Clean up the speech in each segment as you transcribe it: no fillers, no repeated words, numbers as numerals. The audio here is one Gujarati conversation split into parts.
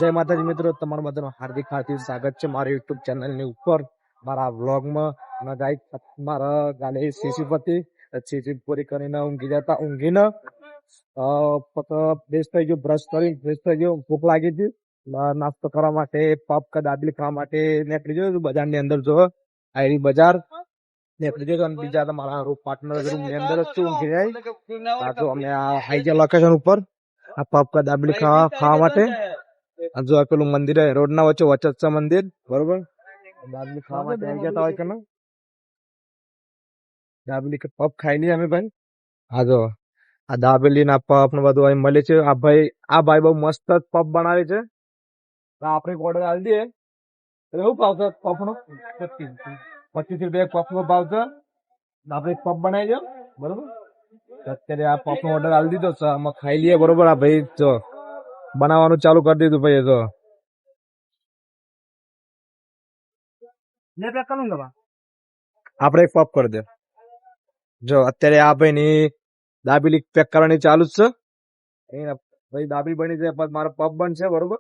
જય માતાજી મિત્રો, તમારા બધાનું હાર્દિક હાર્દિક સ્વાગત છે મારી યુટ્યુબ ચેનલની ઉપર, મારા વ્લોગમાં. અને ગાઈસ મારા ગાલે સીસી પૂરી કરીને ઊંઘી જતા, ઊંઘીને ફ્રેશ થઈ ગયો, બ્રશ કરી ફ્રેશ થઈ ગયો. ભૂખ લાગી હતી, નાસ્તો કરવા માટે પપ કે દાબેલી ખાવા માટે નીકળી ગયો બજારની અંદર. જો આયરી બજાર નીકળી ગયો અને બીજા મારા પાર્ટનર રૂમ ની અંદર જ ઊંઘી જાય. તો અમે આવી ગયા લોકેશન ઉપર આ પપ કે દાબેલી ખાવા માટે. જો પેલું મંદિર રોડ ના વચ્ચે વચ્ચે મંદિર, બરોબર. દાબેલી ખાવા માટે આવી ગયા હોય કે ના, દાબેલી પપ ખાઈ લઈએ અમે ભાઈ. હા જો આ દાબેલી ના પપ ને બધું અહીં મળે છે. આ ભાઈ બહુ મસ્ત પપ બનાવે છે. આપણે ઓર્ડર આપી દઈએ. એવું ભાવ છે પપ નો? 25 રૂપિયા પપ નો ભાવ છે. આપણે પપ બનાવી દો, બરોબર. અત્યારે આ પપ નો ઓર્ડર આપી દીધો છે, અમે ખાઈ લઈએ, બરોબર. આ ભાઈ જો બનાવવાનું ચાલુ કરી દીધું ભાઈ. તો આપણે એક પપ કરી દે. જો અત્યારે આ ભાઈ ની દાબેલી પેક કરવાની ચાલુ જ છે. ભાઈ દાબેલી બની જાય પછી મારો પપ બનશે, બરોબર.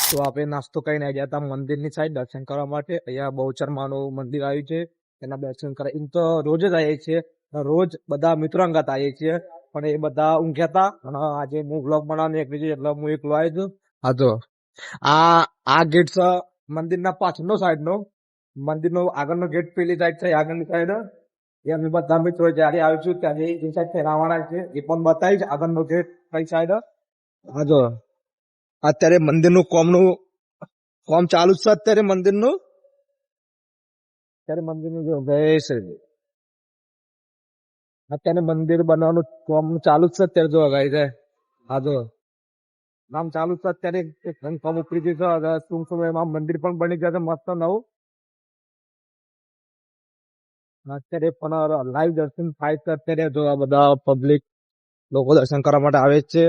તો આપણે નાસ્તો કરીને આવી ગયા હતા મંદિર ની સાઈડ દર્શન કરવા માટે. અહીંયા બહુચરમાનું મંદિર આવ્યું છે, એના દર્શન કરવા એમ તો રોજ જ આવીએ છીએ, રોજ બધા મિત્રો અંગત આવીએ છીએ, પણ એ બધા ઊંઘ્યા હતા. અને આજે હું વ્લોગ બનાવવાની એકલી છું એટલે હું એકલો આવી છું. હા તો આ ગેટ છે મંદિરના પાછળનો સાઈડ નો. મંદિરનો આગળનો ગેટ પેલી સાઈડ છે, આગળની સાઈડ. એ અમે બધા મિત્રો જયારે આવીશું ત્યારે જે સાઈડ થી આવવાના છે એ પણ બતાવીશ, આગળનો ગેટ કઈ સાઈડ. હા જો અત્યારે મંદિરનું કોમ ચાલુ જ છે. અત્યારે મંદિરનું જો ગેસ અત્યારે મંદિર બનવાનું કોમ ચાલુ જ છે અત્યારે. જો ગાઈ છે, હા જો કામ ચાલુ છે અત્યારે. કોમ ઉપરી ગયું છે, ટૂંક સમયમાં મંદિર પણ બની જશે મસ્ત નવું. અત્યારે પણ લાઈવ દર્શન થાય છે અત્યારે. જો આ બધા પબ્લિક લોકો દર્શન કરવા માટે આવે છે.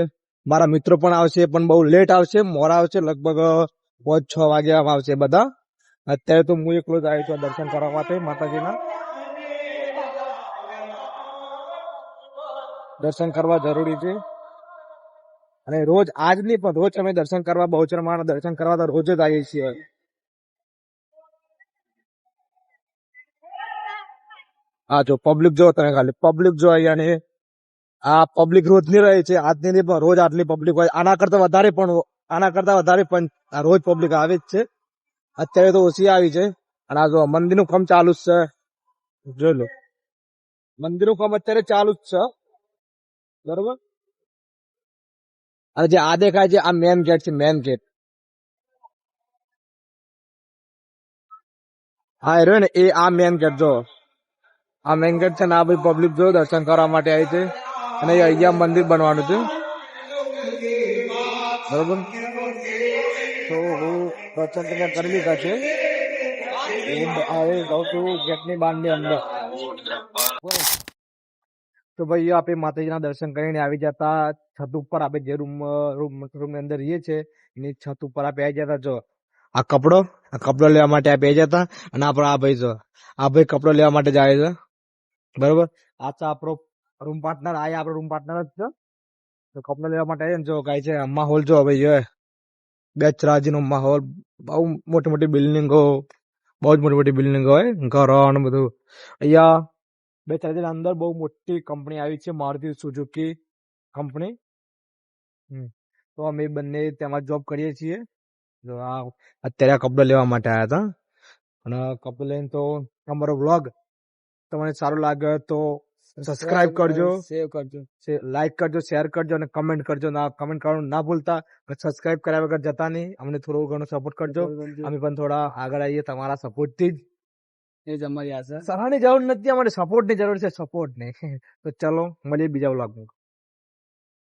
મારા મિત્રો પણ આવશે, પણ બહુ લેટ આવશે, મોડા આવશે, લગભગ 5-6 વાગ્યા આવશે બધા. અત્યારે તો હું એકલો જ આવ્યો છું દર્શન કરવા માટે માતાજીના. દર્શન કરવા જરૂરી છે, અને રોજ આજ નહીં પણ રોજ અમે દર્શન કરવા બહુચરમાના દર્શન કરવા તો રોજ જ આવીએ છીએ. હા જો પબ્લિક જો તમે ખાલી પબ્લિક જો અહીંયા આ પબ્લિક રોજ ની રહે છે, આજની નહીં પણ રોજ આટલી પબ્લિક હોય. આના કરતા વધારે પણ આ રોજ પબ્લિક આવે જ છે. અત્યારે તો ઓછી આવી છે. અને આ જો મંદિરનું કામ ચાલુ જ છે, જોઈ લો. મંદિરનું કામ અત્યારે ચાલુ જ છે, બરોબર. અને જે આ દેખાય છે આ મેન ગેટ છે, મેન ગેટ. હા એ રહ્યો ને એ આ મેન ગેટ. જો આ મેન ગેટ છે ને આ બધી પબ્લિક જો દર્શન કરવા માટે આવી છે. અને અહીંયા મંદિર બનવાનું છે, બરોબર. તો હું દર્શન કરી લીધા છે. ગેટની બહારની અંદર તો ભાઈ આપણે માતાજીના દર્શન કરીને આવી જતા છત ઉપર. આપણે જે રૂમ ની અંદર રહીએ છીએ એની છત ઉપર આપણે આવી જતા. જો આ કપડો લેવા માટે આપણે આવી જતા. અને આપણો આ ભાઈ કપડો લેવા માટે જાય છે, બરોબર. આ તો આપણો રૂમ પાર્ટનર, આ આપણો રૂમ પાર્ટનર જ છે. તો કપડો લેવા માટે આવીએ ને. જો ગાય છે માહોલ જો ભાઈ, બેચરાજી નો માહોલ. બહુ મોટી મોટી બિલ્ડિંગો, બહુ જ મોટી મોટી બિલ્ડિંગો હોય, ઘરો ને બધું. અહીંયા બેચરાજી અંદર બહુ મોટી કંપની આવી છે, મારુતિ સુઝુકી કંપની. તો અમે બંને તેમાં જોબ કરીએ છીએ. જો આ અત્યારે આ કપડો લેવા માટે આવ્યા હતા. અને કપડો લઈને તો અમારો વ્લોગ તમને સારું લાગે તો સબસ્ક્રાઇબ કરજો, શેર કરજો, લાઈક કરજો, શેર કરજો અને કમેન્ટ કરજો. કમેન્ટ કરવાનું ના ભૂલતા. સબસ્ક્રાઇબ કર્યા વગર જતા નહીં. અમને થોડું ઘણું સપોર્ટ કરજો. અમે પણ થોડા આગળ આવીએ તમારા સપોર્ટ થી જ. એ જ અમારી આશા. સરાહની જરૂર નથી, અમારે સપોર્ટ ની જરૂર છે, સપોર્ટ નહીં. તો ચલો મળીએ બીજા વ્લોગમાં.